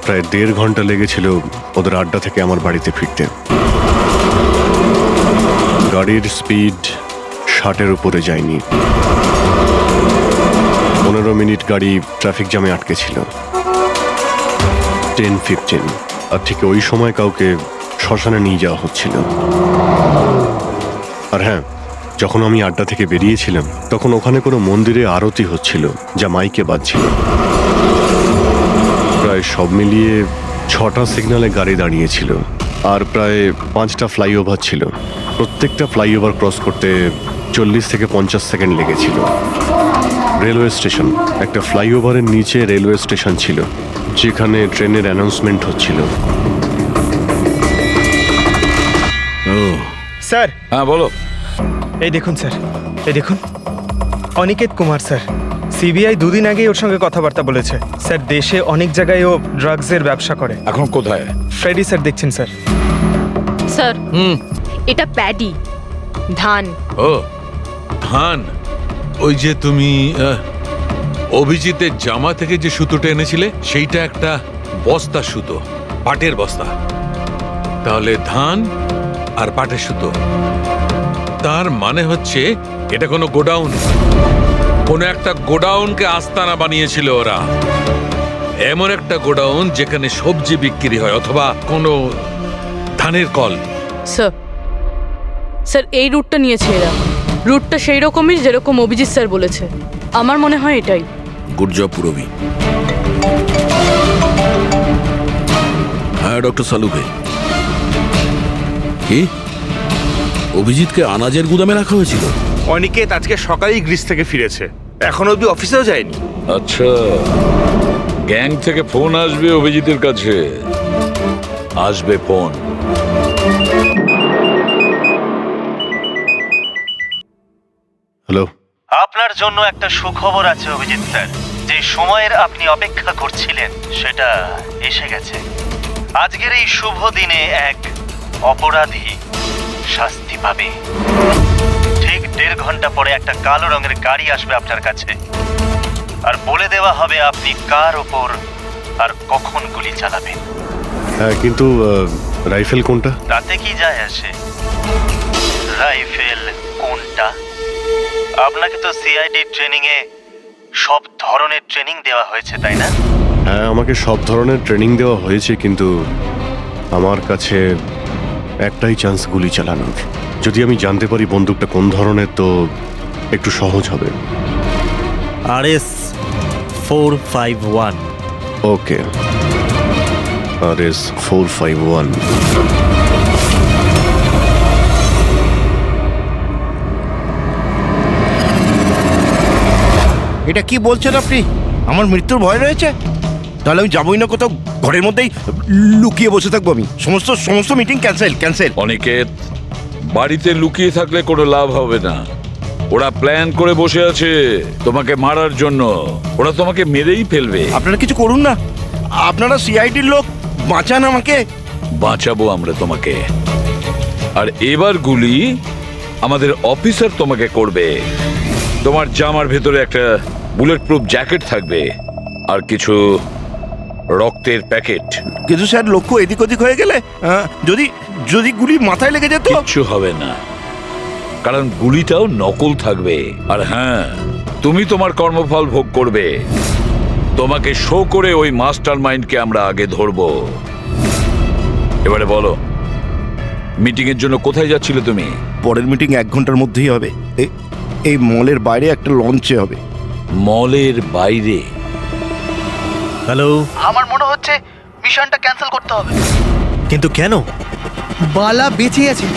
[SPEAKER 1] প্রায় 1.5 ঘন্টা লেগেছিল ওদের আড্ডা থেকে আমার বাড়িতে ফিরতে। গাড়ির স্পিড 60-এর উপরে যায়নি। 15 মিনিট গাড়ি ট্রাফিক জ্যামে আটকে ছিল। 10-15 আর ঠিক ওই সময় কাউকে শ্মশানে নিয়ে যাওয়া হচ্ছিল। আর হ্যাঁ, যখন আমি আড্ডা থেকে বেরিয়েছিলাম তখন ওখানে কোনো মন্দিরে আরতি হচ্ছিল যা মাইকে বাজছিল। প্রায় সব মিলিয়ে 6টা সিগন্যালে গাড়ি দাঁড়িয়েছিল আর প্রায় 5টা ফ্লাইওভার ছিল। প্রত্যেকটা ফ্লাইওভার ক্রস করতে 40 থেকে 50 সেকেন্ড লেগেছিল। রেলওয়ে স্টেশন, একটা ফ্লাইওভারের নিচে রেলওয়ে স্টেশন ছিল যেখানে ট্রেনের অ্যানাউন্সমেন্ট হচ্ছিল।
[SPEAKER 13] স্যার,
[SPEAKER 4] হ্যাঁ বলো।
[SPEAKER 13] এই দেখুন স্যার, এই দেখুন, অনিকেত কুমার স্যার। সিবিআই 2 দিন আগেই ওর সঙ্গে কথাবার্তা বলেছে। স্যার, দেশে অনেক জায়গায় ও ড্রাগসের ব্যবসা করে।
[SPEAKER 4] এখন কোথায়?
[SPEAKER 13] ফ্রেডি স্যার দেখছেন স্যার।
[SPEAKER 3] স্যার, এটা প্যাডি, ধান।
[SPEAKER 15] ও ধান, ওই যে তুমি অভিজিতের জামা থেকে যে সুতোটা এনেছিলে সেইটা একটা বস্তা সুতো, পাটের বস্তা। তাহলে ধান আর পাটের সুতো, তার মানে হচ্ছে এটা কোনো গোডাউন, কোনো একটা গোডাউনকে আস্তানা বানিয়েছিল ওরা। এমন একটা গোডাউন যেখানে সবজি বিক্রি হয় অথবা কোনো ধানের কল।
[SPEAKER 3] স্যার, এই রুটটা নিয়েছে এরা। রুটটা সেই রকমই যেরকম অভিজিৎ স্যার বলেছে। আমার মনে হয় এটাই।
[SPEAKER 14] গুড জব পুরবি। হ্যাঁ ডক্টর সালুকে, কি অভিজিৎকে আনাজের গুদামে রাখা হয়েছিল?
[SPEAKER 16] অনিকেত আজকে সকালেই গ্রিস থেকে ফিরেছে, এখন অব্দি অফিসেও যায়নি।
[SPEAKER 4] আচ্ছা, গ্যাং থেকে ফোন আসবে অভিজিতের কাছে, আসবে ফোন।
[SPEAKER 1] হ্যালো,
[SPEAKER 17] আপনার জন্য একটা সুখবর আছে অভিজিৎ স্যার। যে সময়ের আপনি অপেক্ষা করছিলেন সেটা এসে গেছে। আজকের এই শুভ দিনে এক অপরাধী শাস্তি পাবে। ঠিক 1.5 ঘন্টা পরে একটা কালো রঙের গাড়ি আসবে আপনার কাছে, আর বলে দেওয়া হবে আপনি কার ওপর আর কখন গুলি চালাবেন।
[SPEAKER 1] হ্যাঁ, কিন্তু রাইফেল কোনটা?
[SPEAKER 17] তাতে কি যায় আসে রাইফেল কোনটা? আপনাকে তো সিআইডি ট্রেনিং এ সব ধরনের ট্রেনিং দেওয়া হয়েছে, তাই না?
[SPEAKER 1] হ্যাঁ, আমাকে সব ধরনের ট্রেনিং দেওয়া হয়েছে, কিন্তু আমার কাছে একটাই চান্স গুলি চালানোর। যদি আমি জানতে পারি বন্দুকটা কোন ধরনের, তো একটু সহজ হবে।
[SPEAKER 17] RS 451।
[SPEAKER 1] ওকে, RS 451।
[SPEAKER 18] এটা কি বলছেন আপনি? আমার মৃত্যুর ভয় রয়েছে? তাহলে আমি যাবোই না কোথাও, ঘরের মধ্যেই লুকিয়ে বসে থাকবো আমি। সমস্ত মিটিং ক্যান্সেল।
[SPEAKER 4] অনিকেত, বাড়িতে লুকিয়ে থাকলে কোনো লাভ হবে না। ওরা প্ল্যান করে বসে আছে তোমাকে মারার জন্য। ওরা তোমাকে মেরেই ফেলবে।
[SPEAKER 18] আপনারা কিছু করুন না, আপনারা সিআইডির লোক, বাঁচান আমাকে।
[SPEAKER 4] বাঁচাবো আমরা তোমাকে। আর এবার গুলি আমাদের অফিসার তোমাকে করবে। তোমার জামার ভেতরে একটা বুলেট প্রুফ জ্যাকেট থাকবে আর কিছু রক্তের প্যাকেট।
[SPEAKER 18] কিন্তু স্যার, লক্ষ্য এদিক ওদিক হয়ে গেলে, যদি গুলি মাথায় লেগে যেত?
[SPEAKER 4] কিচ্ছু হবে না, কারণ গুলিটাও নকল থাকবে। আর হ্যাঁ, তুমি তোমার কর্মফল ভোগ করবে। তোমাকে শো করে ওই মাস্টার মাইন্ডকে আমরা আগে ধরবো। এবারে বলো, মিটিং এর জন্য কোথায় যাচ্ছিলে তুমি?
[SPEAKER 18] পরের মিটিং 1 ঘন্টার মধ্যেই হবে। এই মলের বাইরে একটা লঞ্চে হবে।
[SPEAKER 4] মলের বাইরে?
[SPEAKER 17] হ্যালো,
[SPEAKER 7] আমার মনে হচ্ছে মিশনটা ক্যান্সেল করতে হবে।
[SPEAKER 17] কিন্তু কেন?
[SPEAKER 7] বালা বেঁচে আছে।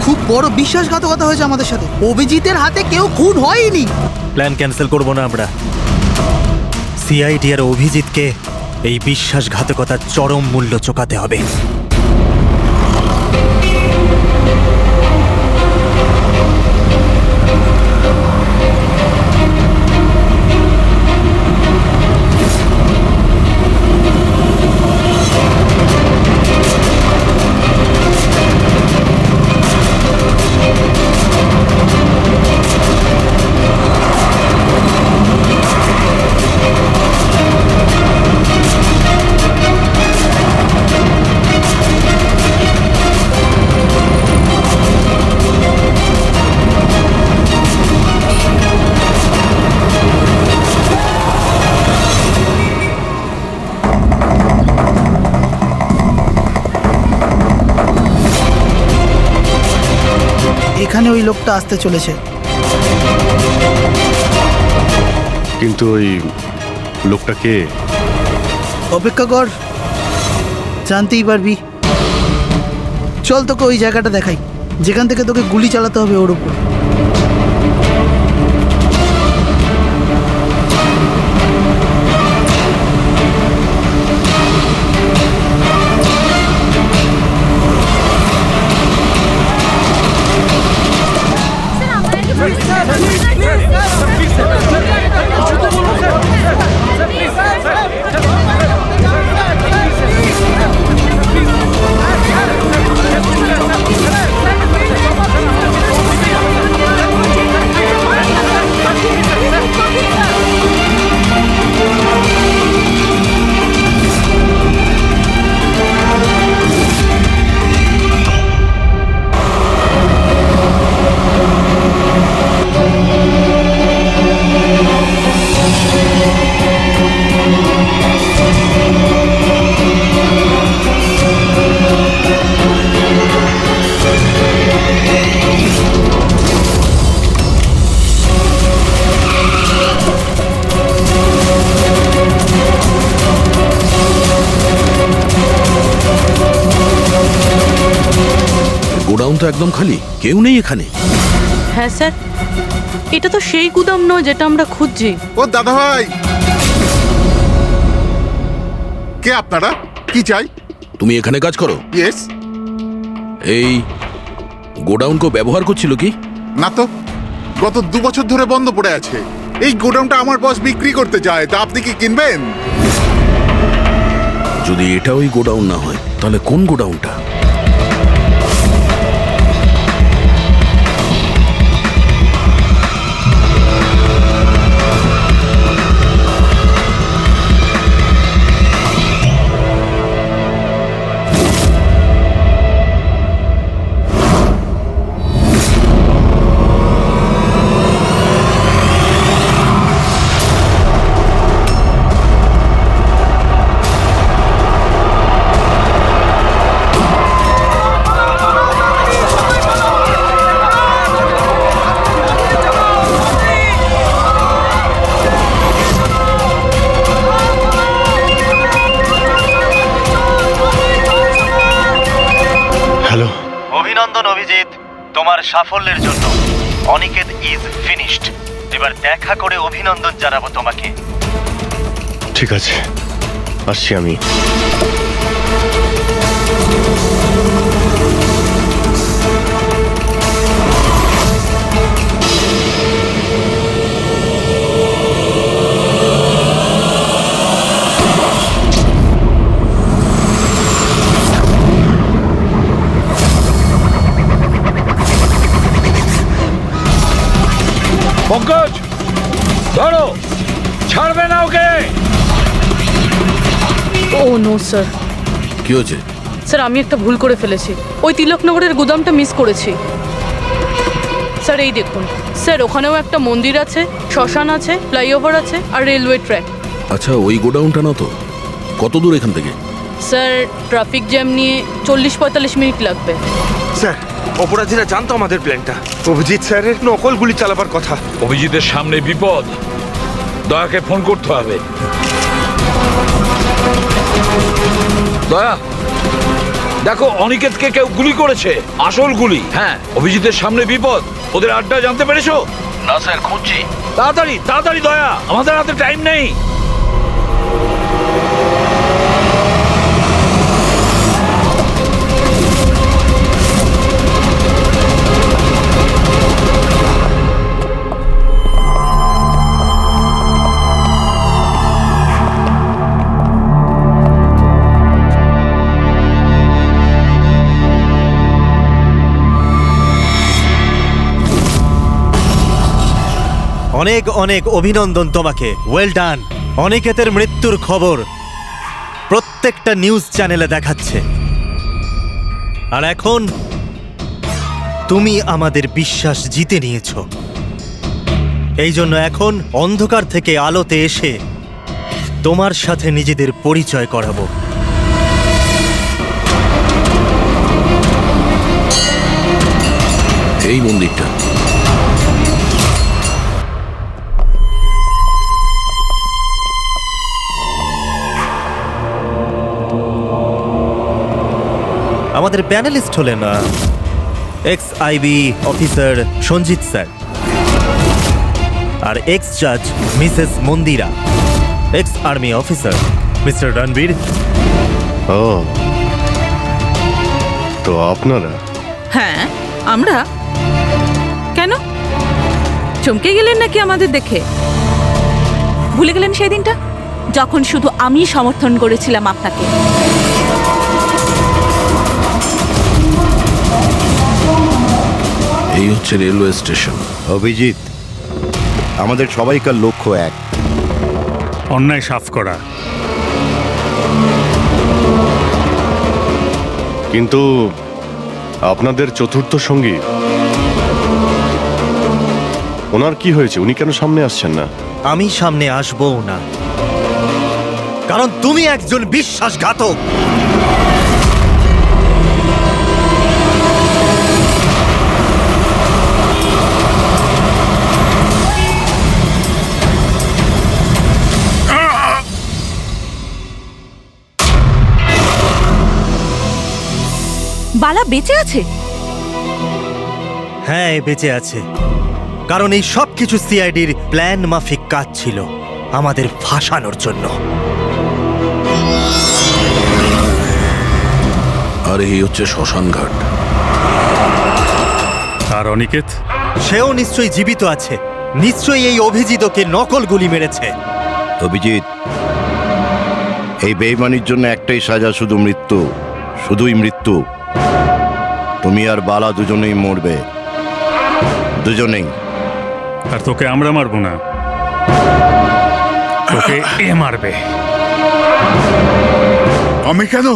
[SPEAKER 7] খুব বড় বিশ্বাসঘাতকতা হয়েছে আমাদের সাথে। অভিজিতের হাতে কেউ খুন হয়নি।
[SPEAKER 17] প্ল্যান ক্যান্সেল করব না আমরা। সিআইডি আর অভিজিৎকে এই বিশ্বাসঘাতকতার চরম মূল্য চোকাতে হবে।
[SPEAKER 7] এখানে ওই লোকটা আসতে চলেছে।
[SPEAKER 1] কিন্তু ওই লোকটা কে?
[SPEAKER 7] অপেক্ষা কর, জানতেই পারবি। চল তোকে ওই জায়গাটা দেখাই, যেখান থেকে তোকে গুলি চালাতে হবে ওর উপর।
[SPEAKER 14] গোডাউন তো একদম খালি, কেউ নেই এখানে।
[SPEAKER 3] হ্যাঁ স্যার, এটা তো সেই গুদাম নয় যেটা আমরা খুঁজছি।
[SPEAKER 10] ও দাদা ভাই, কে আপনারা? কি চাই?
[SPEAKER 14] তুমি এখানে কাজ করো?
[SPEAKER 10] ইয়েস।
[SPEAKER 14] এই গোডাউন কেউ ব্যবহার করছিল কি?
[SPEAKER 10] না তো, গত 2 বছর ধরে বন্ধ পড়ে আছে। এই গোডাউনটা আমার বস বিক্রি করতে চায়, তা আপনি কি কিনবেন?
[SPEAKER 14] যদি এটা ওই গোডাউন না হয় তাহলে কোন গোডাউনটা?
[SPEAKER 1] হ্যালো।
[SPEAKER 17] অভিনন্দন অভিজিৎ, তোমার সাফল্যের জন্য। Aniket is finished. এবার দেখা করে অভিনন্দন জানাবো তোমাকে।
[SPEAKER 1] ঠিক আছে, আসছি আমি।
[SPEAKER 4] পঙ্কজ, ধরো, ছাড়বে না ওকে।
[SPEAKER 3] ও নো স্যার।
[SPEAKER 14] কি হয়েছে?
[SPEAKER 3] স্যার আমি একটা ভুল করে ফেলেছি। ওই তিলকনগরের গুদামটা মিস করেছি। স্যার এই দেখুন স্যার, ওখানেও একটা মন্দির আছে, শ্মশান আছে, ফ্লাইওভার আছে আর রেলওয়ে ট্র্যাক।
[SPEAKER 14] আচ্ছা, ওই গোডাউনটা না তো? কত দূর এখান থেকে?
[SPEAKER 3] স্যার ট্রাফিক জ্যাম নিয়ে 40-45 মিনিট লাগবে।
[SPEAKER 16] স্যার, অপরাধীরা জানতো আমাদের প্ল্যানটা। অভিজিৎ স্যারের নকল গুলি চালাবার কথা।
[SPEAKER 4] অভিজিতের সামনে বিপদ, দয়াকে ফোন করতে হবে। দয়া, দেখো অনিকেতকে কেউ গুলি করেছে, আসল গুলি। হ্যাঁ, অভিজিতের সামনে বিপদ। ওদের আড্ডা জানতে পেরেছো?
[SPEAKER 17] না স্যার, খুঁজছি।
[SPEAKER 4] তাড়াতাড়ি তাড়াতাড়ি দয়া, আমাদের হাতে টাইম নেই।
[SPEAKER 17] অনেক অনেক অভিনন্দন তোমাকে। Well done. অনিকেতের মৃত্যুর খবর প্রত্যেকটা নিউজ চ্যানেলে দেখাচ্ছে, আর এখন তুমি আমাদের বিশ্বাস জিতে নিয়েছো। এই জন্য এখন অন্ধকার থেকে আলোতে এসে তোমার সাথে নিজেদের পরিচয় করাবো।
[SPEAKER 14] এই মন্দিরটা।
[SPEAKER 17] আমাদের প্যানেলিস্ট হলেন ex IB officer Sanjit sir, আর এক্স জাজ Mrs Mandira, ex army officer Mister Ranbir.
[SPEAKER 1] ও, তো আপনারা?
[SPEAKER 11] হ্যাঁ, আমরা। কেন চমকে গেলেন নাকি আমাদের দেখে? ভুলে গেলেন সেই দিনটা যখন শুধু আমি সমর্থন করেছিলাম আপনাকে?
[SPEAKER 14] এই হচ্ছে রেলওয়ে স্টেশন।
[SPEAKER 18] অভিজিৎ, আমাদের সবাইকার লক্ষ্য এক,
[SPEAKER 9] অন্যায় সাফ করা।
[SPEAKER 1] কিন্তু আপনাদের চতুর্থ সঙ্গী, ওনার কি হয়েছে? উনি কেন সামনে আসছেন না?
[SPEAKER 17] আমি সামনে আসবো না, কারণ তুমি একজন বিশ্বাসঘাতক।
[SPEAKER 11] বালা বেঁচে আছে?
[SPEAKER 17] হ্যাঁ, বেঁচে আছে, কারণ এই সব কিছু সিআইডির প্ল্যান মাফিক কাজ ছিল আমাদের ফাঁসানোর জন্য।
[SPEAKER 14] আর এই হচ্ছে শ্মশান ঘাট।
[SPEAKER 9] আর অনিকেত?
[SPEAKER 17] সেও নিশ্চয়ই জীবিত আছে। নিশ্চয়ই এই অভিজিৎ ওকে নকল গুলি মেরেছে।
[SPEAKER 18] অভিজিৎ, এই বেইমানির জন্য একটাই সাজা, শুধু মৃত্যু, শুধুই মৃত্যু। তুমি আর বালা দুজনেই মরবে, দুজনেই।
[SPEAKER 9] আর তোকে আমরা মারবো না, তোকে এ মারবে।
[SPEAKER 10] আমি কেন?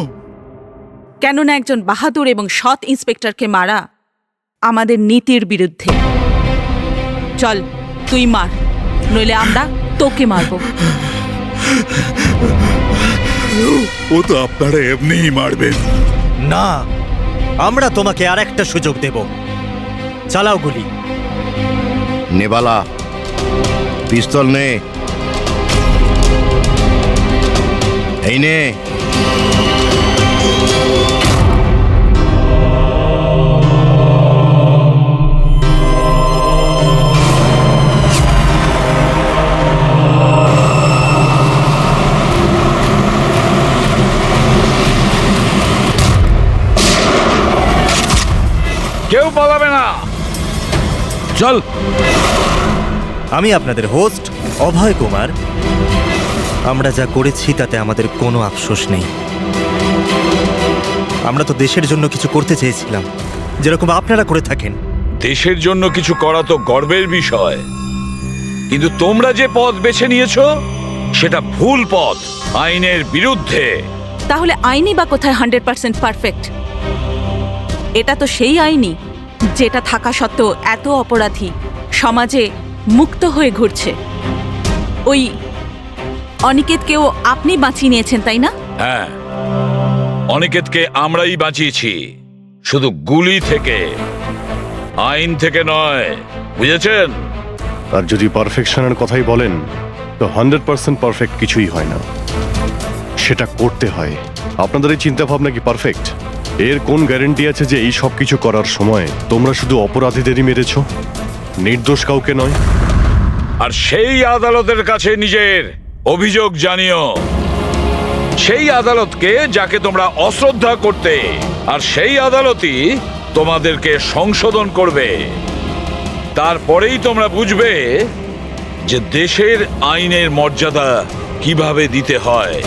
[SPEAKER 11] কেননা একজন বাহাদুর এবং সৎ ইন্সপেক্টরকে মারা আমাদের নীতির বিরুদ্ধে। চল, তুই মার, নইলে আমরা তোকে মারবো।
[SPEAKER 10] ও তো আপনারা এমনিই মারবেন।
[SPEAKER 17] না, আমরা তোমাকে আর একটা সুযোগ দেব। চালাও গুলি।
[SPEAKER 18] নেবালা, পিস্তল নে। এই নে।
[SPEAKER 4] কেউ পালাবে না,
[SPEAKER 14] চল।
[SPEAKER 17] আমি আপনাদের হোস্ট অভয় কুমার। আমরা যা করেছি তাতে আমাদের কোনো আফসোস নেই। আমরা তো দেশের জন্য কিছু করতে চেয়েছিলাম, যেরকম আপনারা করে থাকেন।
[SPEAKER 4] দেশের জন্য কিছু করা তো গর্বের বিষয়, কিন্তু তোমরা যে পথ বেছে নিয়েছো সেটা ভুল পথ, আইনের বিরুদ্ধে।
[SPEAKER 11] তাহলে আইনি বা কোথায় 100% পারফেক্ট? এটা তো সেই আইনি যেটা থাকা সত্ত্বেও এত অপরাধী সমাজে মুক্ত হয়ে ঘুরছে। ওই অনিকেতকেও আপনি বাঁচিয়ে নিয়েছেন, তাই না?
[SPEAKER 4] হ্যাঁ, অনিকেতকে আমরাই বাঁচিয়েছি, শুধু গুলি থেকে, আইন থেকে নয়, বুঝেছেন?
[SPEAKER 1] আর যদি পারফেকশনের কথাই বলেন তো 100% পারফেক্ট কিছুই হয় না, সেটা করতে হয়। আপনাদের এই চিন্তা ভাবনা কি পারফেক্ট? এর কোন গ্যারেন্টি আছে যে এই সব কিছু করার সময় তোমরা শুধু অপরাধীদেরই মেরেছ, নির্দোষ কাউকে নয়?
[SPEAKER 4] আর সেই আদালতের কাছে নিজের অভিযোগ জানিও, সেই আদালতকে যাকে তোমরা অশ্রদ্ধা করতে, আর সেই আদালতই তোমাদেরকে সংশোধন করবে। তারপরেই তোমরা বুঝবে যে দেশের আইনের মর্যাদা কিভাবে দিতে হয়।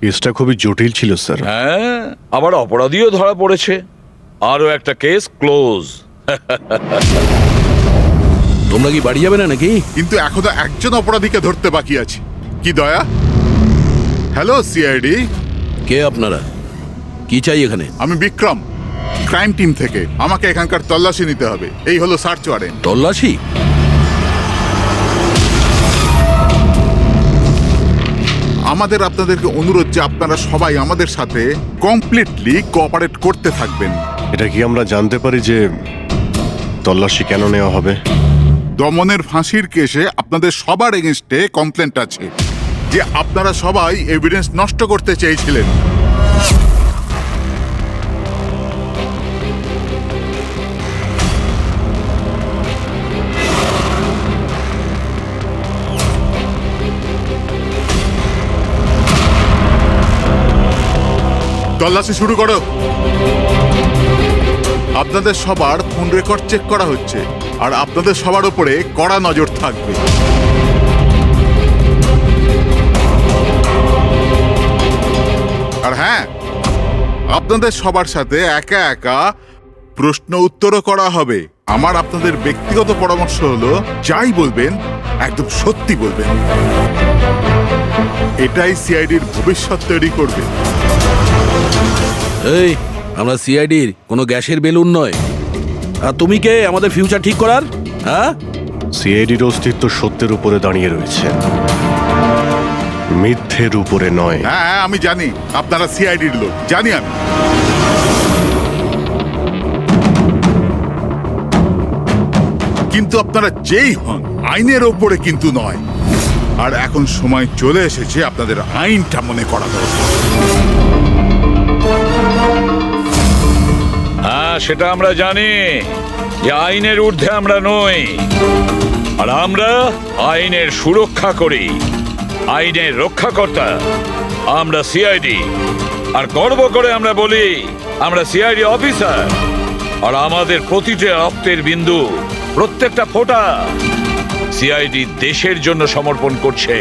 [SPEAKER 1] কেসটা খুবই জটিল ছিল স্যার।
[SPEAKER 4] হ্যাঁ, আবার অপরাধীও ধরা পড়েছে। আরো একটা কেস ক্লোজ।
[SPEAKER 14] তোমরা কি বাড়ি যাবে না নাকি?
[SPEAKER 10] কিন্তু এখনো একজন অপরাধীকে ধরতে বাকি আছে। কি দয়া? Hello CID.
[SPEAKER 14] কে আপনারা? কি চাই এখানে?
[SPEAKER 10] আমি বিক্রম, ক্রাইম টিম থেকে। আমাকে এখানকার তল্লাশি নিতে হবে। এই হলো সার্চ ওয়ারেন্ট।
[SPEAKER 14] তল্লাশি?
[SPEAKER 10] আমাদের আপনাদেরকে অনুরোধ যে আপনারা সবাই আমাদের সাথে কমপ্লিটলি কোঅপারেট করতে থাকবেন।
[SPEAKER 1] এটা কি আমরা জানতে পারি যে তল্লাশি কেন নেওয়া হবে?
[SPEAKER 10] দমনের ফাঁসির কেসে আপনাদের সবার এগেনস্টে কমপ্লেন্ট আছে যে আপনারা সবাই এভিডেন্স নষ্ট করতে চেয়েছিলেন। তল্লাশি শুরু করো। আপনাদের সবার ফোন রেকর্ড চেক করা হচ্ছে, আর আপনাদের সবার উপরে কড়া নজর থাকবে। আর হ্যাঁ, আপনাদের সবার সাথে একা একা প্রশ্ন উত্তরও করা হবে। আমার আপনাদের ব্যক্তিগত পরামর্শ হলো, যাই বলবেন একদম সত্যি বলবেন। এটাই সিআইডির ভবিষ্যৎ তৈরি করবে।
[SPEAKER 14] এই, আমরা সিআইডির কোনো গ্যাসের বেলুন নয়। আর তুমি কে আমাদের ফিউচার ঠিক করার? হ্যাঁ,
[SPEAKER 1] সিআইডির অস্তিত্ব সত্যের উপরে দাঁড়িয়ে রয়েছে, মিথ্যের উপরে নয়।
[SPEAKER 10] হ্যাঁ, আমি জানি আপনারা সিআইডির লোক, জানি আমি। কিন্তু আপনারা যেই হন, আইনের ওপরে কিন্তু নয়। আর এখন সময় চলে এসেছে আপনাদের আইনটা মনে করা দরকার।
[SPEAKER 4] হ্যাঁ, সেটা আমরা জানি যে আইনের ঊর্ধ্বে আমরা নই, আর আমরা আইনের সুরক্ষা করি, আইনের রক্ষাকর্তা আমরা সিআইডি। আর গর্ব করে আমরা বলি আমরা সিআইডি অফিসার, আর আমাদের প্রতিটা রক্তের বিন্দু, প্রত্যেকটা ফোঁটা সিআইডি দেশের জন্য সমর্পণ করছে।